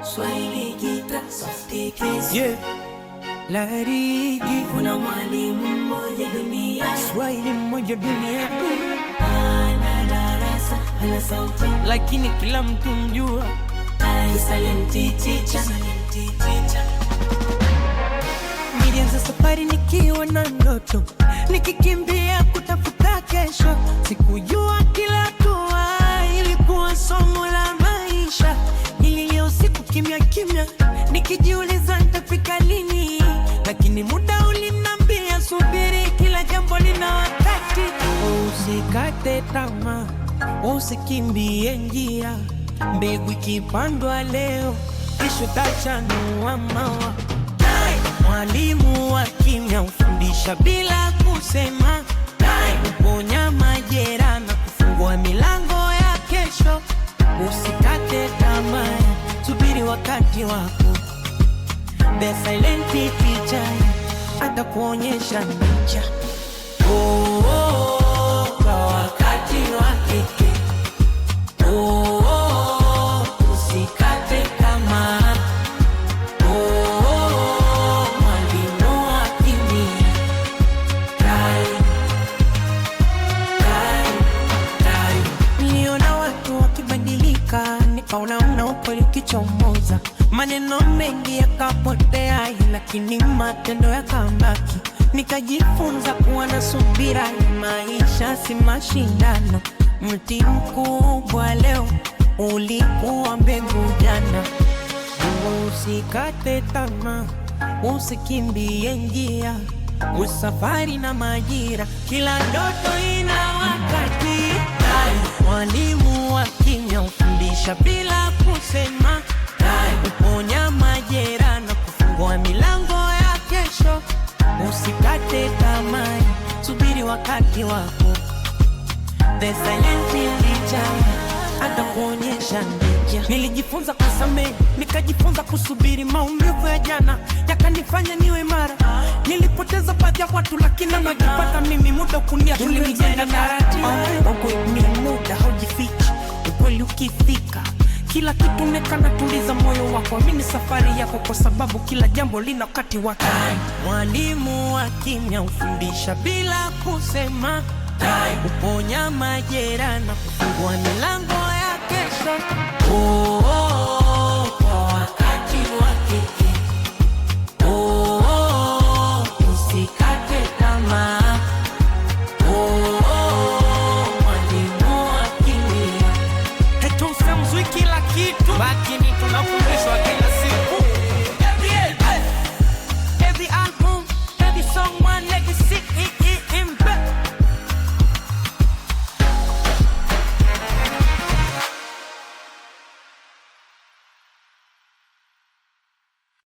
Swahili Gita Softy Kiss. Yeah, Larigi. Kuna mwalimu mmoja dunia, Swahili mmoja dunia, ana darasa, ana sauti, lakini kila mtu mjua. Silent teacher. Nilianza safari nikiwa na ndoto, nikikimbia kutafuta kesho. Sikujua kila hatua ilikuwa somo la maisha. Nililia usiku kimya kimya, nikijiuliza nitafika lini. Lakini muda ulinambia subiri, kila jambo lina wakati. Usikate tamaa, usikimbie njia. Mbegu ikipandwa leo, kesho itachanua maua. Mwalimu wa kimya hufundisha bila kusema, huponya majeraha na kufungua milango ya kesho. Usikate tamaa, subiri wakati wako. The silent teacher atakuonyesha njia. Kwa wakati wake. Usikate tamaa. Mwalimu wa kimya. Niliona watu wakibadilika, nikaona unaopo likichomoza. Maneno mengi yakapotea, lakini matendo yakabaki. Nikajifunza kuwa na subira, maisha si mashindano. Mti mkubwa leo ulikuwa mbegu jana. Usikate tamaa, usikimbie njia. Usafari na majira, kila ndoto ina wakati. Mwalimu wa kimya hufundisha bila kusema, huponya majeraha na kufungua milango ya kesho. Usikate tamaa, subiri wakati wako. The silent teacher atakuonyesha njia. Nilijifunza kusamehe, nikajifunza kusubiri. Maumivu ya jana yakanifanya niwe imara. Nilipoteza baadhi ya watu, lakini najipata mimi. Muda kunia tulinijenga taratibu. Ni muda haujifichi, ukweli ukifika kila kitu nekana. Tuliza moyo wako, amini safari yako, kwa sababu kila jambo lina wakati wake. Mwalimu wa kimya hufundisha bila kusema, huponya majeraha na kufungua milango ya kesho.